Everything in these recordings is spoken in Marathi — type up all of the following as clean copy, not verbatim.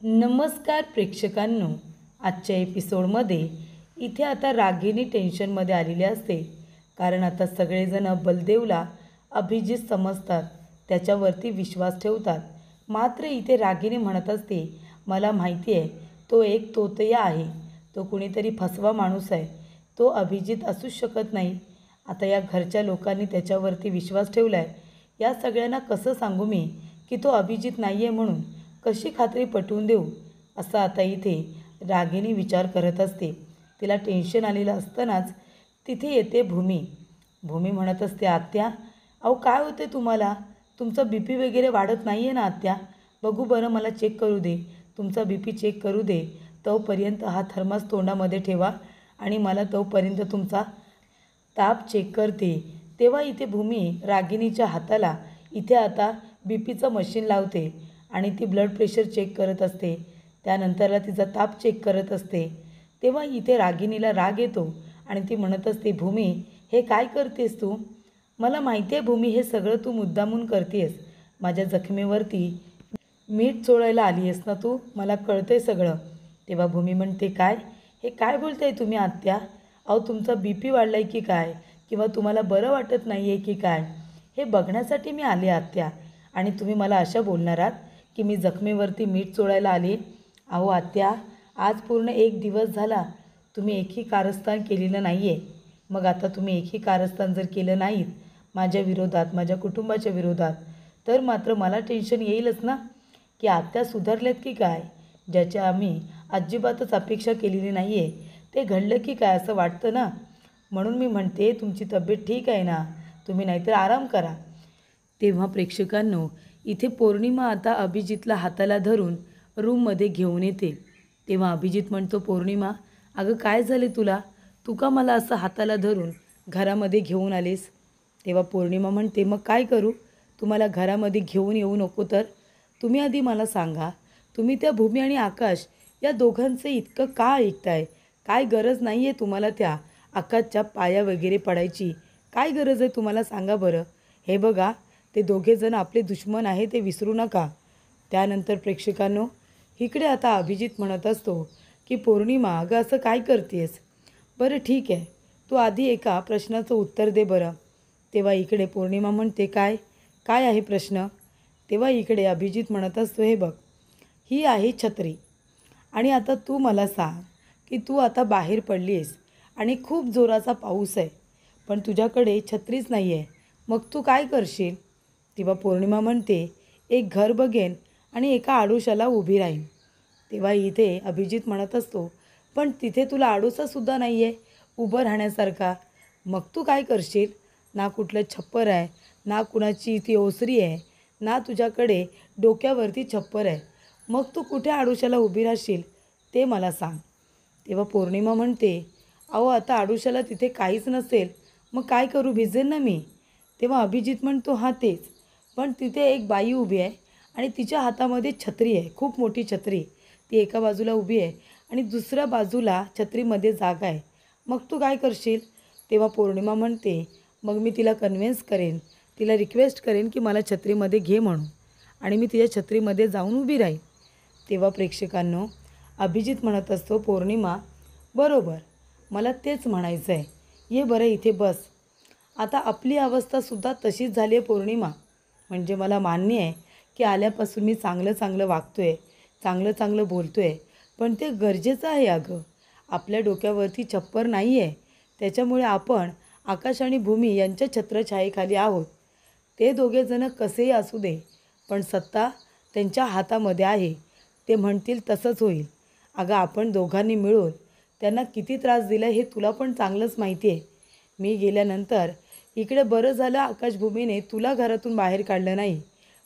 नमस्कार प्रेक्षकांनो, आजच्या एपिसोडमध्ये इथे आता रागिनी टेन्शनमध्ये आलेली असते. कारण आता सगळेजण बलदेवला अभिजित समजतात, त्याच्यावरती विश्वास ठेवतात. मात्र इथे रागिनी म्हणत असते, मला माहिती आहे तो एक तोतया आहे, तो कुणीतरी फसवा माणूस आहे, तो अभिजित असूच शकत नाही. आता या घरच्या लोकांनी त्याच्यावरती विश्वास ठेवला आहे. या सगळ्यांना कसं सांगू मी की तो अभिजित नाही आहे म्हणून? कशी खात्री पटवून देऊ? असं आता इथे रागिनी विचार करत असते. तिला टेन्शन आलेलं असतानाच तिथे येते भूमी. भूमी म्हणत असते, आत्या अहो काय होते तुम्हाला? तुमचा बी पी वगैरे वाढत नाही आहे ना आत्या? बघू बरं, मला चेक करू दे, तुमचा बी पी चेक करू दे. तोपर्यंत हा थर्मास तोंडामध्ये ठेवा आणि मला तोपर्यंत तुमचा ताप चेक करते. तेव्हा इथे भूमी रागिनीच्या हाताला इथे आता बी पीचं मशीन लावते आणि ती ब्लड प्रेशर चेक करत असते. त्यानंतरला तिचा ताप चेक करत असते. तेव्हा इथे रागिनीला राग येतो आणि ती म्हणत असते, भूमी हे काय करतेस तू? मला माहिती आहे भूमी, हे सगळं तू मुद्दामून करतेस. माझ्या जखमेवरती मीठ चोळायला आली आहेस ना तू, मला कळतं आहे सगळं. तेव्हा भूमी म्हणते, काय हे काय बोलताय तुम्ही आत्या? अहो तुमचा बी पी वाढला आहे की काय, किंवा तुम्हाला बरं वाटत नाही आहे की काय, हे बघण्यासाठी मी आले आत्या. आणि तुम्ही मला अशा बोलणार आहात की मी जखमेवरती मीठ चोळायला आली? अहो आत्या, आज पूर्ण 1 दिवस झाला तुम्ही एकही कारस्थान केलेलं नाही आहे. मग आता तुम्ही एकही कारस्थान जर केलं नाहीत माझ्या विरोधात, माझ्या कुटुंबाच्या विरोधात, तर मात्र मला टेन्शन येईलच ना की आत्या सुधारल्यात की काय? ज्याच्या आम्ही अजिबातच अपेक्षा केलेली नाही आहे ते घडलं की काय असं वाटतं ना. म्हणून मी म्हणते तुमची तब्येत ठीक आहे ना, तुम्ही नाहीतर आराम करा. तेव्हा प्रेक्षकांनो, इथे पौर्णिमा आता अभिजितला हाताला धरून रूममध्ये घेऊन येते. तेव्हा अभिजित म्हणतो, पौर्णिमा अगं काय झाले तुला? तू का मला असं हाताला धरून घरामध्ये घेऊन आलीस? तेव्हा पौर्णिमा म्हणते, मग काय करू? तुम्हाला घरामध्ये घेऊन येऊ नको तर तुम्ही आधी मला सांगा, तुम्ही त्या भूमी आणि आकाश या दोघांचं इतकं का ऐकताय? काय गरज नाही आहे तुम्हाला त्या आकाशच्या पाया वगैरे पडायची? काय गरज आहे तुम्हाला सांगा बरं? हे बघा, ते दोघेजण आपले दुश्मन आहे ते विसरू नका. त्यानंतर प्रेक्षकांनो, इकडे आता अभिजित म्हणत असतो की पौर्णिमा अगं असं काय करतेस? बरं ठीक आहे, तू आधी एका प्रश्नाचं उत्तर दे बरं. तेव्हा इकडे पौर्णिमा म्हणते, काय काय आहे प्रश्न? तेव्हा इकडे अभिजित म्हणत असतो, हे बघ, ही आहे छत्री आणि आता तू मला सांग की तू आता बाहेर पडली आहेस आणि खूप जोराचा पाऊस आहे, पण तुझ्याकडे छत्रीच नाही आहे, मग तू काय करशील? तेव्हा पौर्णिमा म्हणते, एक घर बघेन आणि एका आडोशाला उभी राहीन. तेव्हा इथे अभिजित म्हणत असतो, पण तिथे तुला आडोसासुद्धा नाही आहे उभं राहण्यासारखा, मग तू काय करशील? ना कुठलं छप्पर आहे, ना कुणाची ती ओसरी आहे, ना तुझ्याकडे डोक्यावरती छप्पर आहे, मग तू कुठे आडोशाला उभी राहशील ते मला सांग. तेव्हा पौर्णिमा म्हणते, अहो आता आडोशाला तिथे काहीच नसेल, मग काय करू, भिजेन ना मी. तेव्हा अभिजित म्हणतो, हां तेच, पण तिथे एक बाई उभी आहे आणि तिच्या हातामध्ये छत्री आहे, खूप मोठी छत्री. ती एका बाजूला उभी आहे आणि दुसऱ्या बाजूला छत्रीमध्ये जागा आहे, मग तू काय करशील? तेव्हा पौर्णिमा म्हणते, मग मी तिला कन्व्हिन्स करेन, तिला रिक्वेस्ट करेन की मला छत्रीमध्ये घे म्हणून, आणि मी तिच्या छत्रीमध्ये जाऊन उभी राहीन. तेव्हा प्रेक्षकांनो, अभिजित म्हणत असतो, पौर्णिमा बरोबर, मला तेच म्हणायचं आहे, ये बरं इथे बस. आता आपली अवस्थासुद्धा तशीच झाली आहे पौर्णिमा. म्हणजे मला मान्य आहे की आल्यापासून मी चांगलं चांगलं वागतो आहे, चांगलं चांगलं बोलतो आहे, पण ते गरजेचं आहे अगं. आपल्या डोक्यावरती छप्पर नाही आहे, त्याच्यामुळे आपण आकाश आणि भूमी यांच्या छत्रछायेखाली आहोत. ते दोघेजणं कसेही असू दे, पण सत्ता त्यांच्या हातामध्ये आहे, ते म्हणतील तसंच होईल. अगं आपण दोघांनी मिळून त्यांना किती त्रास दिला हे तुला पण चांगलंच माहिती आहे. मी गेल्यानंतर इकडे बरं झालं आकाशभूमीने तुला घरातून बाहेर काढलं नाही,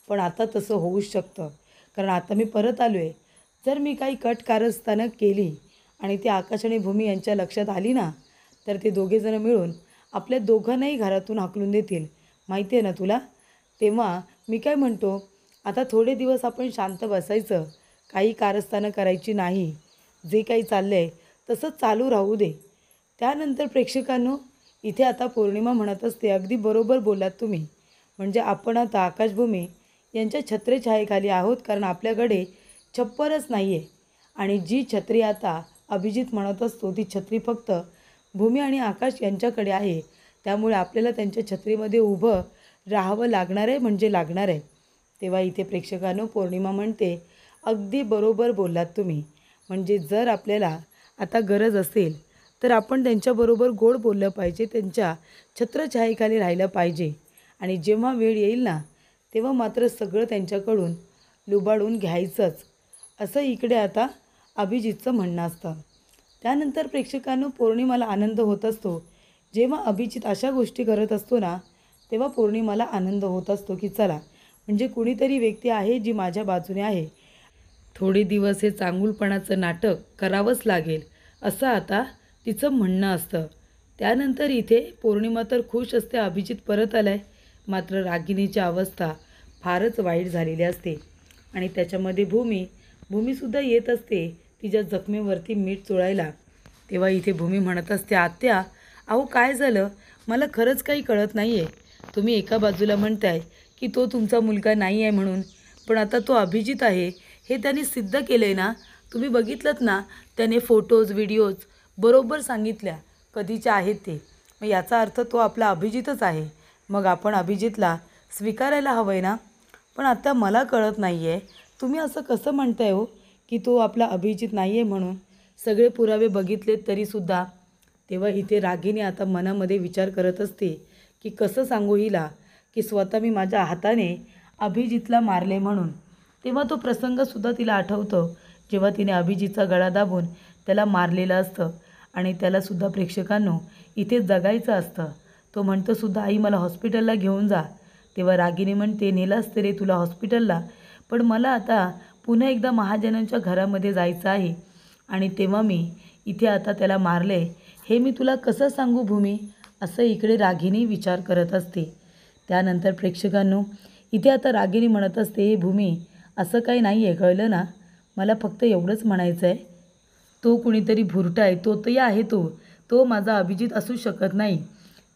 पण आता तसं होऊच शकतं, कारण आता मी परत आलो आहे. जर मी काही कारस्थानं केली आणि ती आकाश आणि भूमी यांच्या लक्षात आली ना, तर ते दोघेजणं मिळून आपल्या दोघांनाही घरातून हाकलून देतील, माहिती आहे ना तुला. तेव्हा मी काय म्हणतो, आता थोडे दिवस आपण शांत बसायचं, काही कारस्थानं करायची नाही, जे काही चाललं आहे तसंच चालू राहू दे. त्यानंतर प्रेक्षकांनो, इथे आता पौर्णिमा म्हणत असते, अगदी बरोबर बोलात तुम्ही, म्हणजे आपण आता आकाशभूमी यांच्या छत्रछायेखाली आहोत, कारण आपल्याकडे छप्परच नाही आहे. आणि जी छत्री आता अभिजित म्हणत असतो ती छत्री फक्त भूमी आणि आकाश यांच्याकडे आहे. त्यामुळे आपल्याला त्यांच्या छत्रीमध्ये उभं राहावं लागणार आहे म्हणजे लागणार आहे. तेव्हा इथे प्रेक्षकांनो पौर्णिमा म्हणते, अगदी बरोबर बोललात तुम्ही. म्हणजे जर आपल्याला आता गरज असेल तर आपण त्यांच्याबरोबर गोड बोललं पाहिजे, त्यांच्या छत्रछायेखाली राहिलं पाहिजे. आणि जेव्हा वेळ येईल ना तेव्हा मात्र सगळं त्यांच्याकडून लुबाडून घ्यायचंच, असं इकडे आता अभिजितचं म्हणणं असतं. त्यानंतर प्रेक्षकांनो पौर्णिमाला आनंद होत असतो. जेव्हा अभिजित अशा गोष्टी करत असतो ना तेव्हा पौर्णिमाला आनंद होत असतो की चला, म्हणजे कुणीतरी व्यक्ती आहे जी माझ्या बाजूने आहे. थोडे दिवस हे चांगुलपणाचं नाटक करावंच लागेल, असं आता तिचं म्हणणं असतं. त्यानंतर इथे पौर्णिमा तर खुश असते, अभिजित परत आलाय. मात्र रागिणीची अवस्था फारच वाईट झालेली असते. आणि त्याच्यामध्ये भूमीसुद्धा येत असते तिच्या जखमेवरती मीठ चोळायला. तेव्हा इथे भूमी म्हणत असते, आत्या अहो काय झालं, मला खरंच काही कळत नाही आहे. तुम्ही एका बाजूला म्हणताय की तो तुमचा मुलगा नाही आहे म्हणून, पण आता तो अभिजित आहे हे त्याने सिद्ध केलं आहे ना. तुम्ही बघितलंत ना, त्याने फोटोज व्हिडिओज बरोबर सांगितल्या कधीच्या आहेत ते. मग याचा अर्थ तो आपला अभिजितच आहे. मग आपण अभिजितला स्वीकारायला हवं आहे ना. पण आता मला कळत नाही आहे, तुम्ही असं कसं म्हणताय हो की तो आपला अभिजित नाही आहे म्हणून. सगळे पुरावे बघितलेत तरीसुद्धा. तेव्हा इथे रागिणी आता मनामध्ये विचार करत असते की कसं सांगू हिला की स्वतः मी माझ्या हाताने अभिजितला मारले म्हणून. तेव्हा तो प्रसंगसुद्धा तिला आठवतो जेव्हा तिने अभिजितचा गळा दाबून त्याला मारलेलं असतं. आणि त्यालासुद्धा प्रेक्षकांनो इथे जगायचं असतं. तो म्हणतो सुद्धा, आई मला हॉस्पिटलला घेऊन जा. तेव्हा रागिणी म्हणते, नेलं असते रे तुला हॉस्पिटलला, पण मला आता पुन्हा एकदा महाजनांच्या घरामध्ये जायचं आहे. आणि तेव्हा मी इथे आता त्याला मारले हे मी तुला कसं सांगू भूमी, असं इकडे रागिणी विचार करत असते. त्यानंतर प्रेक्षकांनो इथे आता रागिणी म्हणत असते, हे भूमी असं काही नाही आहे, कळलं ना. मला फक्त एवढंच म्हणायचं आहे, तो कुणीतरी भुरटा आहे, तो तरी आहे, तो माझा अभिजित असू शकत नाही.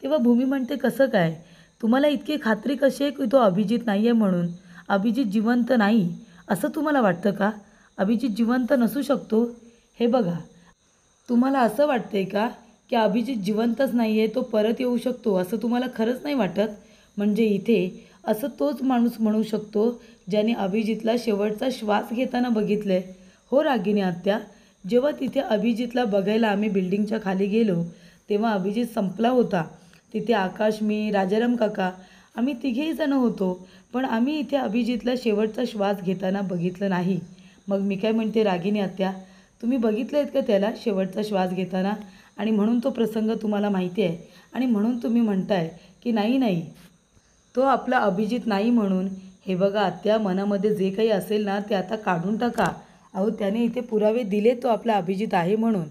तेव्हा भूमी म्हणते, कसं काय, तुम्हाला इतकी खात्री कशी आहे की तो अभिजित नाही आहे म्हणून. अभिजित जिवंत नाही असं तुम्हाला वाटतं का. अभिजित जिवंत नसू शकतो. हे बघा, तुम्हाला असं वाटतंय का की अभिजित जिवंतच नाही आहे, तो परत येऊ शकतो, असं तुम्हाला खरंच नाही वाटत. म्हणजे इथे असं तोच माणूस म्हणू शकतो ज्याने अभिजितला शेवटचा श्वास घेताना बघितलं आहे. हो रागिणी आत्या, जेव्हा तिथे अभिजितला बघायला आम्ही बिल्डिंगच्या खाली गेलो तेव्हा अभिजित संपला होता. तिथे आकाश, मी, राजाराम काका आम्ही तिघेही जण होतो, पण आम्ही इथे अभिजितला शेवटचा श्वास घेताना बघितलं नाही. मग मी काय म्हणते रागिणी आत्या, तुम्ही बघितलं आहेत का त्याला शेवटचा श्वास घेताना, आणि म्हणून तो प्रसंग तुम्हाला माहिती आहे आणि म्हणून तुम्ही म्हणताय की नाही तो आपला अभिजित नाही म्हणून. हे बघा आत्या, मनामध्ये जे काही असेल ना ते आता काढून टाका. अहो त्याने इथे पुरावे दिले तो आपला अभिजित आहे म्हणून.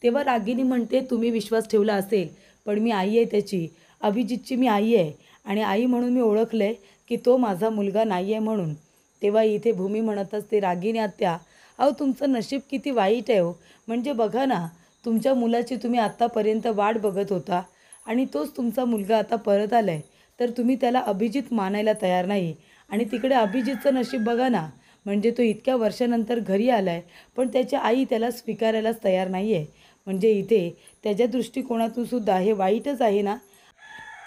तेव्हा रागिणी म्हणते, तुम्ही विश्वास ठेवला असेल, पण मी आई आहे त्याची, अभिजितची मी आई आहे. आणि आई म्हणून मी ओळखलं आहे की तो माझा मुलगा नाही आहे म्हणून. तेव्हा इथे भूमी म्हणत असते, रागिणी आत्या अहो तुमचं नशीब किती वाईट आहे हो. म्हणजे बघा ना, तुमच्या मुलाची तुम्ही आत्तापर्यंत वाट बघत होता आणि तोच तुमचा मुलगा आता परत आला आहे, तर तुम्ही त्याला अभिजित मानायला तयार नाही. आणि तिकडे अभिजितचं नशीब बघा ना, म्हणजे तो इतक्या वर्षानंतर घरी आला आहे पण त्याची आई त्याला स्वीकारायलाच तयार नाही आहे. म्हणजे इथे त्याच्या दृष्टिकोनातून सुद्धा हे वाईटच आहे ना.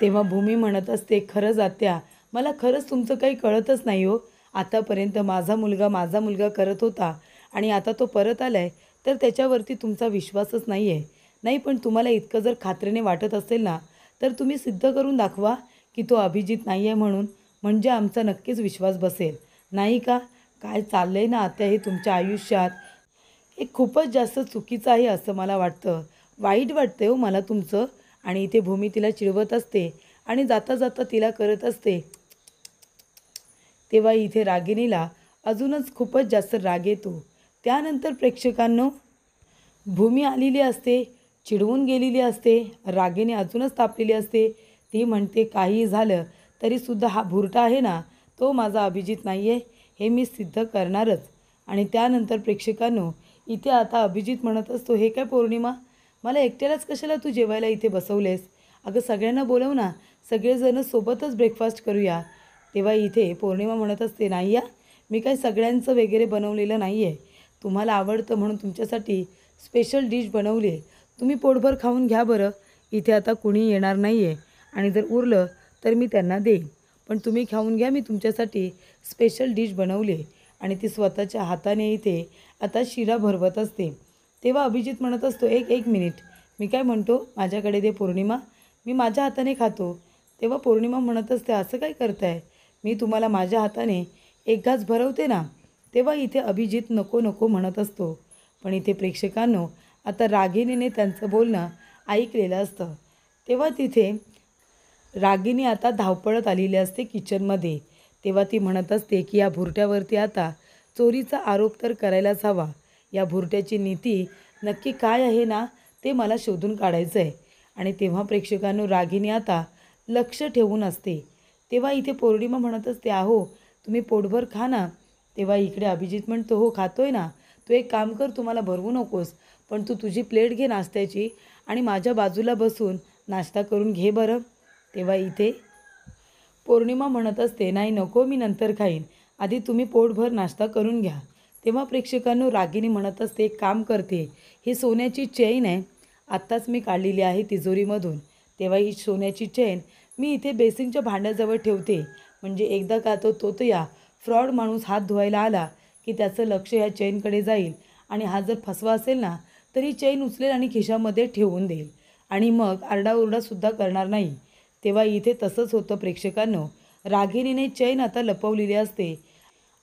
तेव्हा भूमी म्हणत असते, खरंच आत्या, मला खरंच तुमचं काही कळतच नाही हो. आतापर्यंत माझा मुलगा करत होता आणि आता तो परत आला आहे तर त्याच्यावरती तुमचा विश्वासच नाही आहे. नाही, पण तुम्हाला इतकं जर खात्रीने वाटत असेल ना तर तुम्ही सिद्ध करून दाखवा की तो अभिजित नाही आहे म्हणून, म्हणजे आमचा नक्कीच विश्वास बसेल, नाही का. काय चाललं आहे ना आत्या हे तुमच्या आयुष्यात, हे खूपच जास्त चुकीचं आहे असं मला वाटतं. वाईट वाटतं हो मला तुमचं. आणि इथे भूमी तिला चिडवत असते आणि जाता जाता तिला करत असते. तेव्हा इथे रागिणीला अजूनच खूपच जास्त राग येतो. त्यानंतर प्रेक्षकांनो भूमी आलेली असते, चिडवून गेलेली असते, रागिणी अजूनच तापलेली असते. ती म्हणते, काही झालं तरीसुद्धा हा भुरटा आहे ना तो माझा अभिजित नाही आहे, हे मी सिद्ध करणारच. आणि त्यानंतर प्रेक्षकांनो इथे आता अभिजित म्हणत असतो, हे काय पौर्णिमा, मला एकट्यालाच कशाला तू जेवायला इथे बसवलेस. अगं सगळ्यांना बोलव ना, सगळेजण सोबतच ब्रेकफास्ट करूया. तेव्हा इथे पौर्णिमा म्हणत असते, नाही या, मी काही सगळ्यांचं वगैरे बनवलेलं नाही आहे. तुम्हाला आवडतं म्हणून तुमच्यासाठी स्पेशल डिश बनवली आहे. तुम्ही पोटभर खाऊन घ्या बरं. इथे आता कुणी येणार नाही आहे आणि जर उरलं तर मी त्यांना देईन. पण तुम्ही खाऊन घ्या. मी तुमच्यासाठी स्पेशल डिश बनवली आहे. आणि ती स्वतःच्या हाताने इथे आता शिरा भरवत असते. तेव्हा अभिजित म्हणत असतो, एक एक मिनिट, मी काय म्हणतो, माझ्याकडे दे पौर्णिमा, मी माझ्या हाताने खातो. तेव्हा पौर्णिमा म्हणत असते, असं काय करताय, मी तुम्हाला माझ्या हाताने एक घास भरवते ना. तेव्हा इथे अभिजित नको नको म्हणत असतो. पण इथे प्रेक्षकांनो आता रागिणीने त्यांचं बोलणं ऐकलेलं असतं. तेव्हा तिथे रागिणी आता धावपळत आलेली असते किचनमध्ये. तेव्हा ती म्हणत असते की या भुरट्यावरती आता चोरीचा आरोप तर करायलाच हवा. या भुरट्याची नीती नक्की काय आहे ना, ते मला शोधून काढायचं आहे. आणि तेव्हा प्रेक्षकांनो रागिणी आता लक्ष ठेवून असते. तेव्हा इथे पौर्णिमा म्हणत असते, अहो तुम्ही पोटभर खा ना. तेव्हा इकडे अभिजित म्हणतो, हो खातोय ना. तू एक काम कर, तुम्हाला भरवू नकोस, पण तू तुझी प्लेट घे नाश्त्याची आणि माझ्या बाजूला बसून नाश्ता करून घे बरं. तेव्हा इथे पौर्णिमा म्हणत असते, नाही नको, मी नंतर खाईन, आधी तुम्ही पोटभर नाश्ता करून घ्या. तेव्हा प्रेक्षकांनो रागिणी म्हणत असते, एक काम करते, ही सोन्याची चेन आहे, आत्ताच मी काढलेली आहे तिजोरीमधून. तेव्हा ही सोन्याची चेन मी इथे बेसिनच्या भांड्याजवळ ठेवते. म्हणजे एकदा का तो या फ्रॉड माणूस हात धुवायला आला की त्याचं लक्ष ह्या चेनकडे जाईल आणि हा जर फसवा असेल ना तर ही चेन उचलेल आणि खिशामध्ये ठेवून देईल आणि मग आरडाओरडासुद्धा करणार नाही. तेव्हा इथे तसंच होतं प्रेक्षकांनो. रागिणीने चेन आता लपवलेली असते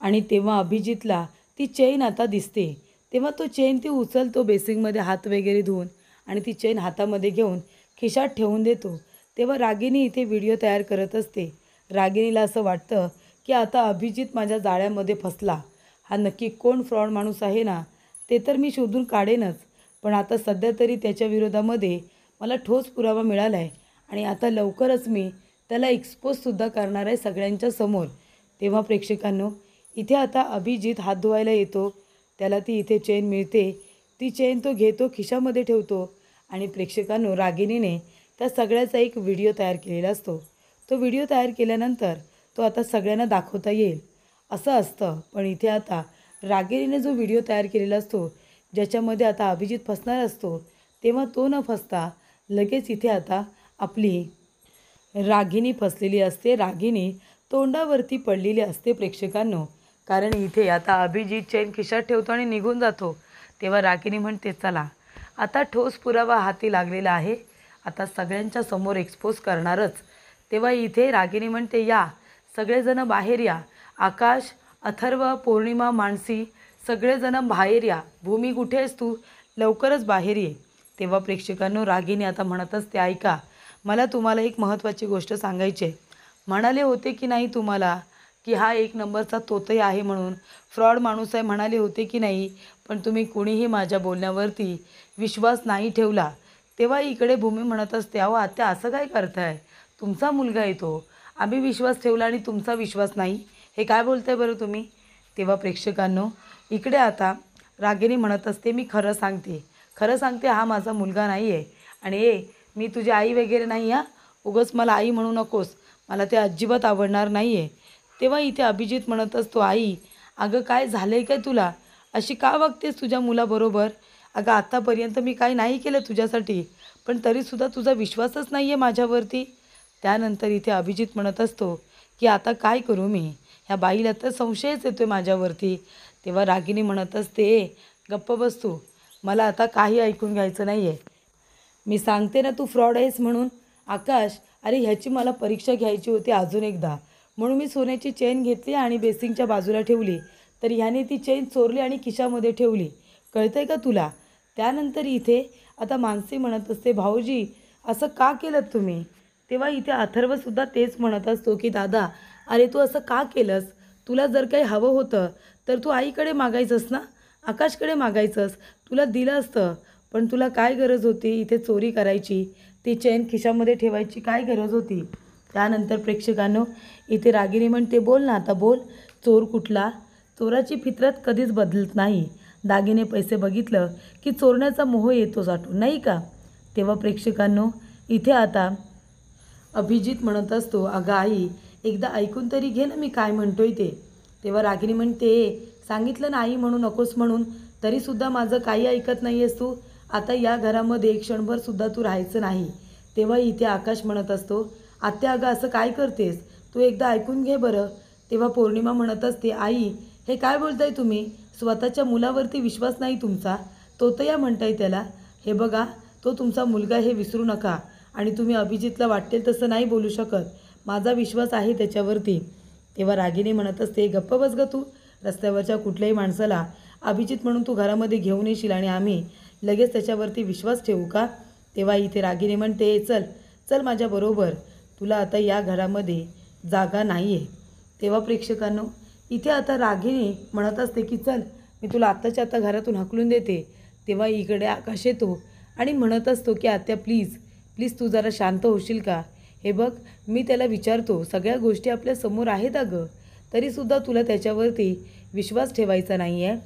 आणि तेव्हा अभिजितला ती चेन आता दिसते. तेव्हा तो चेन ती उचलतो बेसिंगमध्ये हात वगैरे धुवून आणि ती चेन हातामध्ये घेऊन खिशात ठेवून देतो. तेव्हा रागिणी इथे व्हिडिओ तयार करत असते. रागिणीला असं वाटतं की आता अभिजित माझ्या जाळ्यामध्ये फसला. हा नक्की कोण फ्रॉड माणूस आहे ना, ते तर मी शोधून काढेनच. पण आता सध्या तरी त्याच्या विरोधामध्ये मला ठोस पुरावा मिळाला आहे आणि आता लवकरच मी त्याला एक्सपोजसुद्धा करणार आहे सगळ्यांच्या समोर. तेव्हा प्रेक्षकांनो इथे आता अभिजित हात धुवायला येतो. त्याला ती इथे चेन मिळते. ती चेन तो घेतो, खिशामध्ये ठेवतो आणि प्रेक्षकांनो रागिणीने त्या सगळ्याचा एक व्हिडिओ तयार केलेला असतो. तो व्हिडिओ तयार केल्यानंतर तो आता सगळ्यांना दाखवता येईल असं असतं. पण इथे आता रागिणीने जो व्हिडिओ तयार केलेला असतो ज्याच्यामध्ये आता अभिजित फसणार असतो, तेव्हा तो न फसता लगेच इथे आता आपली रागिणी फसलेली असते. रागिणी तोंडावरती पडलेली असते प्रेक्षकांनो. कारण इथे आता अभिजित चेन खिशात ठेवतो आणि निघून जातो. तेव्हा रागिणी म्हणते, चला आता ठोस पुरावा हाती लागलेला आहे, आता सगळ्यांच्या समोर एक्सपोज करणारच. तेव्हा इथे रागिणी म्हणते, या सगळेजण बाहेर या. आकाश, अथर्व, पौर्णिमा, मानसी सगळेजण बाहेर या. भूमी कुठे आहेस तू, लवकरच बाहेर ये. तेव्हा प्रेक्षकांनो रागिणी आता म्हणत असते, ऐका, मला तुम्हाला एक महत्त्वाची गोष्ट सांगायची आहे. म्हणाले होते की नाही तुम्हाला की हा एक नंबरचा तोतई आहे म्हणून, फ्रॉड माणूस आहे म्हणाले होते की नाही, पण तुम्ही कुणीही माझ्या बोलण्यावरती विश्वास नाही ठेवला. तेव्हा इकडे भूमी म्हणत असते, अहो आत्या असं काय करताय, तुमचा मुलगा येतो, आम्ही विश्वास ठेवला आणि तुमचा विश्वास नाही, हे काय बोलताय बरं तुम्ही. तेव्हा प्रेक्षकांनो इकडे आता रागिणी म्हणत असते, मी खरं सांगते, हा माझा मुलगा नाही आहे आणि मी तुझी आई वगैरे नाही, हा उगाच मला आई म्हणू नकोस, मला ते अजिबात आवडणार नाही आहे. तेव्हा इथे अभिजित म्हणत असतो, आई अगं काय झालं आहे काय तुला, अशी का वागतेस तुझ्या मुलाबरोबर, अगं आत्तापर्यंत मी काही नाही केलं तुझ्यासाठी, पण तरीसुद्धा तुझा विश्वासच नाही आहे माझ्यावरती. त्यानंतर इथे अभिजित म्हणत असतो की आता काय करू मी, ह्या बाईला तर संशयच येतो आहे माझ्यावरती. तेव्हा रागिणी म्हणत असते, गप्प बस तू, मला आता काही ऐकून घ्यायचं नाही आहे, मी सांगते ना तू फ्रॉड आहेस म्हणून. आकाश, अरे ह्याची मला परीक्षा घ्यायची होती अजून एकदा, म्हणून मी सोन्याची चेन घेतली आणि बेसिंगच्या बाजूला ठेवली, तर ह्याने ती चेन चोरली आणि खिशामध्ये ठेवली, कळतं आहे का तुला. त्यानंतर इथे आता मानसी म्हणत असते, भाऊजी असं का केलं तुम्ही. तेव्हा इथे अथर्वसुद्धा तेच म्हणत असतो की दादा, अरे तू असं का केलंस, तुला जर काही हवं होतं तर तू आईकडे मागायचंस ना, आकाशकडे मागायचंस, तुला दिलं असतं, पण तुला काय गरज होती इथे चोरी करायची, ती चेन खिशामध्ये ठेवायची काय गरज होती. त्यानंतर प्रेक्षकांनो इथे रागिणी म्हणते, बोल ना आता बोल, चोर कुठला, चोराची फितरत कधीच बदलत नाही, दागिने पैसे बघितलं की चोरण्याचा मोह येतो साठून, नाही का. तेव्हा प्रेक्षकांनो इथे आता अभिजित म्हणत असतो, अगं आई एकदा ऐकून तरी घे ना मी काय म्हणतोय ते. तेव्हा रागिनी म्हणते, सांगितलं नाही म्हणू नकोस म्हणून, तरीसुद्धा माझं काही ऐकत नाही आहेस तू. आता या घरामध्ये एक क्षणभरसुद्धा तू राहायचं नाही. तेव्हा इथे आकाश म्हणत असतो, आत्या अगं असं काय करतेस, तू एकदा ऐकून घे बरं. तेव्हा पौर्णिमा म्हणत असते, आई हे काय बोलताय तुम्ही, स्वतःच्या मुलावरती विश्वास नाही तुमचा, तोतया म्हणताय त्याला. हे बघा, तो तुमचा मुलगा हे विसरू नका. आणि तुम्ही अभिजितला वाटेल तसं नाही बोलू शकत, माझा विश्वास आहे त्याच्यावरती. तेव्हा रागिनी म्हणत असते, गप्प बस ग तू. रस्त्यावरच्या कुठल्याही माणसाला अभिजित म्हणून तू घरामध्ये घेऊन येशील आणि आम्ही लगेच त्याच्यावरती विश्वास ठेवू का. तेव्हा इथे रागिनी म्हणते, चल चल माझ्याबरोबर, तुला आता या घरामध्ये जागा नाही आहे. तेव्हा प्रेक्षकांनो, इथे आता रागिनी म्हणत असते की चल मी तुला आत्ताच्या आत्ता घरातून हाकलून देते. तेव्हा इकडे आकाश येतो आणि म्हणत असतो की आत्या प्लीज प्लीज तू जरा शांत होशील का. हे बघ, मी त्याला विचारतो, सगळ्या गोष्टी आपल्या समोर आहेत अगं, तरीसुद्धा तुला त्याच्यावरती विश्वास ठेवायचा नाही आहे.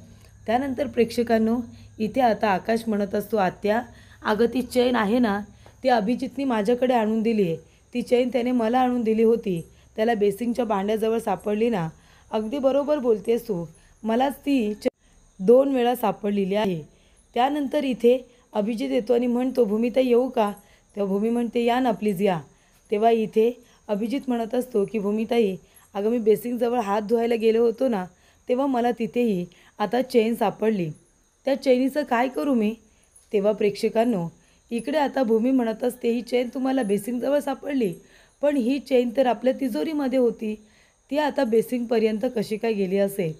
त्यानंतर प्रेक्षकांनो, इथे आता आकाश म्हणत असतो, आत्या अगं ती चैन आहे ना, ती अभिजितनी माझ्याकडे आणून दिली आहे. ती चैन त्याने मला आणून दिली होती, त्याला बेसिंगच्या भांड्याजवळ सापडली ना. अगदी बरोबर बोलतेस तू, मलाच ती 2 वेळा सापडलेली आहे. त्यानंतर इथे अभिजित येतो आणि म्हणतो, भूमिताई येऊ का. तेव्हा भूमी म्हणते, या ना प्लीज या. तेव्हा इथे अभिजित म्हणत असतो की भूमिताई अगं मी बेसिंगजवळ हात धुवायला गेलो होतो ना, तेव्हा मला तिथेही आता चेन सापडली, त्या चैनीचं काय करू मी. तेव्हा प्रेक्षकांनो, इकडे आता भूमी म्हणत असते, ही चेन तुम्हाला बेसिंगजवळ सापडली, पण ही चेन तर आपल्या तिजोरीमध्ये होती, ती आता बेसिंगपर्यंत कशी काय गेली असेल.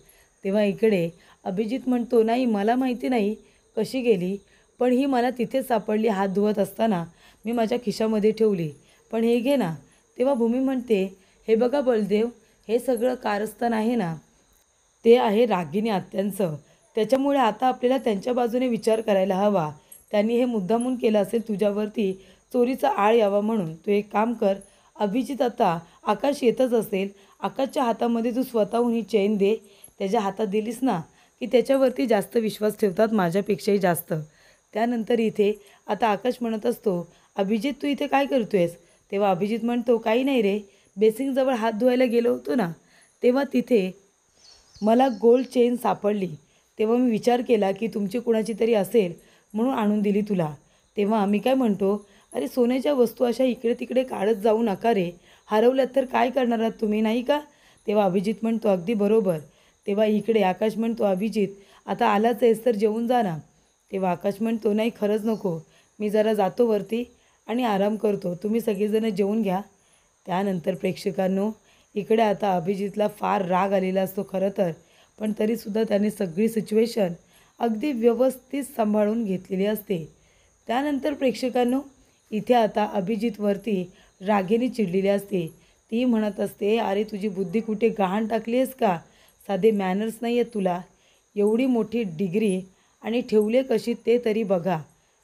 तेव्हा इकडे अभिजित म्हणतो, नाही मला माहिती नाही कशी गेली, पण ही मला तिथेच सापडली, हात धुवत असताना मी माझ्या खिशामध्ये ठेवली, पण हे घे ना. तेव्हा भूमी म्हणते, हे बघा बलदेव, हे सगळं कारस्थान आहे ना, ते आहे रागिनी आत्यांचं, त्याच्यामुळे आता आपल्याला त्यांच्या बाजूने विचार करायला हवा. त्यांनी हे मुद्दामून केलं असेल तुझ्यावरती चोरीचा आळ यावा म्हणून. तू एक काम कर अभिजित, आता आकाश येतच असेल, आकाशच्या हातामध्ये तू स्वतःहून ही चेन दे. त्याच्या हातात दिलीस ना की त्याच्यावरती जास्त विश्वास ठेवतात, माझ्यापेक्षाही जास्त. त्यानंतर इथे आता आकाश म्हणत असतो, अभिजित तू इथे काय करतोयस. तेव्हा अभिजित म्हणतो, काही नाही रे, बेसिंगजवळ हात धुवायला गेलो होतो ना, तेव्हा तिथे मला गोल्ड चेन सापडली, तेव्हा मी विचार केला की तुमची कुणाची तरी असेल म्हणून आणून दिली तुला. तेव्हा आम्ही काय म्हणतो, अरे सोन्याच्या वस्तू अशा इकडे तिकडे काढत जाऊ नका रे, हरवल्यात तर काय करणार आहात तुम्ही, नाही का. तेव्हा अभिजित म्हणतो, अगदी बरोबर. तेव्हा इकडे आकाश म्हणतो, अभिजित आता आलाच आहेस तर जेवून जा ना. तेव्हा आकाश म्हणतो, नाही खरंच नको, मी जरा जातो वरती आणि आराम करतो, तुम्ही सगळेजण जेवून घ्या. त्यानंतर प्रेक्षकांनो, इकडे आता अभिजितला फार राग आलेला असतो खरं तर, पण तरीसुद्धा त्याने सगळी सिच्युएशन अगदी व्यवस्थित सांभाळून घेतलेली असते. त्यानंतर प्रेक्षकांनो, इथे आता अभिजितवरती रागिनी चिडलेली असते. ती म्हणत असते, अरे तुझी बुद्धी कुठे गहाण टाकली आहेस का, साधे मॅनर्स नाही आहेत तुला, एवढी मोठी डिग्री आणि ठेवले कशी ते तरी बघा.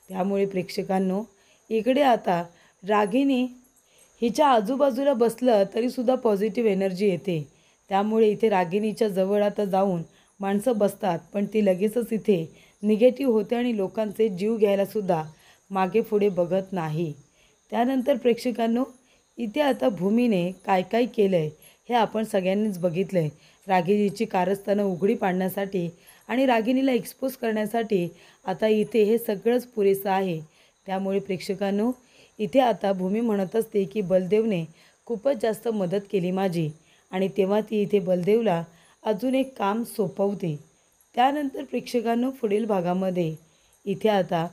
त्यामुळे प्रेक्षकांनो, इकडे आता रागिनी हिच्या आजूबाजूला बसलं तरीसुद्धा पॉझिटिव्ह एनर्जी येते. त्यामुळे इथे रागिनीच्या जवळ आता जाऊन माणसं बसतात, पण ती लगेचच इथे निगेटिव्ह होते आणि लोकांचे जीव घ्यायलासुद्धा मागे पुढे बघत नाही. त्यानंतर प्रेक्षकांनो, इथे आता भूमीने काय काय केलं आहे हे आपण सगळ्यांनीच बघितलं आहे. रागिनीची कारस्थानं उघडी पाडण्यासाठी आणि रागिनीला एक्सपोज करण्यासाठी आता इथे हे सगळंच पुरेसं आहे. त्यामुळे प्रेक्षकांनो, इथे आता भूमी म्हणत असते की बलदेवने खूपच जास्त मदत केली माझी, आणि तेव्हा ती इथे बलदेवला अजून एक काम सोपवते. त्यानंतर प्रेक्षकांनो, पुढील भागामध्ये इथे आता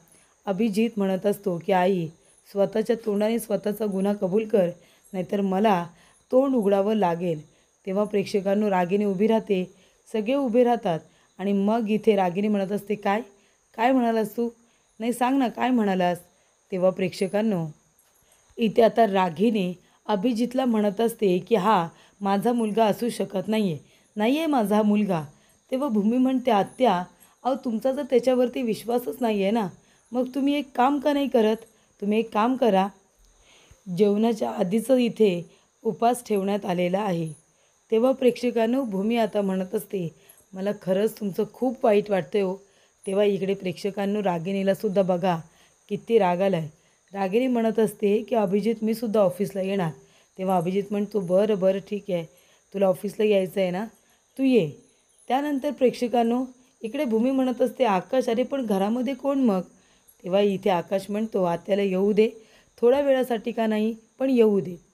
अभिजित म्हणत असतो की आई स्वतःच्या तोंडाने स्वतःचा गुन्हा कबूल कर, नाहीतर मला तोंड उघडावं लागेल. तेव्हा प्रेक्षकांनो, रागिनी उभी राहते, सगळे उभे राहतात आणि मग इथे रागिनी म्हणत असते, काय काय म्हणालास तू, नाही सांग ना काय म्हणालास. तेव्हा प्रेक्षकांनो, इथे आता रागिनी अभिजितला म्हणत असते की हा माझा मुलगा असू शकत नाही आहे माझा हा मुलगा. तेव्हा भूमी म्हणते, आत्या अहो तुमचा जर त्याच्यावरती विश्वासच नाही आहे ना, मग तुम्ही एक काम का नाही करत, तुम्ही एक काम करा, जेवणाच्या आधीचं इथे उपास ठेवण्यात आलेला आहे. तेव्हा प्रेक्षकांनो, भूमी आता म्हणत असते, मला खरंच तुमचं खूप वाईट वाटतं हो. तेव्हा इकडे प्रेक्षकांनो, रागिनीलासुद्धा बघा किती राग आला आहे. रागिनी म्हणत असते की अभिजित मी सुद्धा ऑफिसला येणार. तेव्हा अभिजित म्हणतो, बरं बरं ठीक आहे, तुला ऑफिसला यायचं आहे ना, तू ये. त्यानंतर प्रेक्षकांनो इकडे भूमी म्हणत असते, आकाश अरे पण घरामध्ये कोण मग? तेव्हा इथे आकाश म्हणतो, आत्याला येऊ दे, थोड्या वेळासाठी का नाही पण येऊ दे.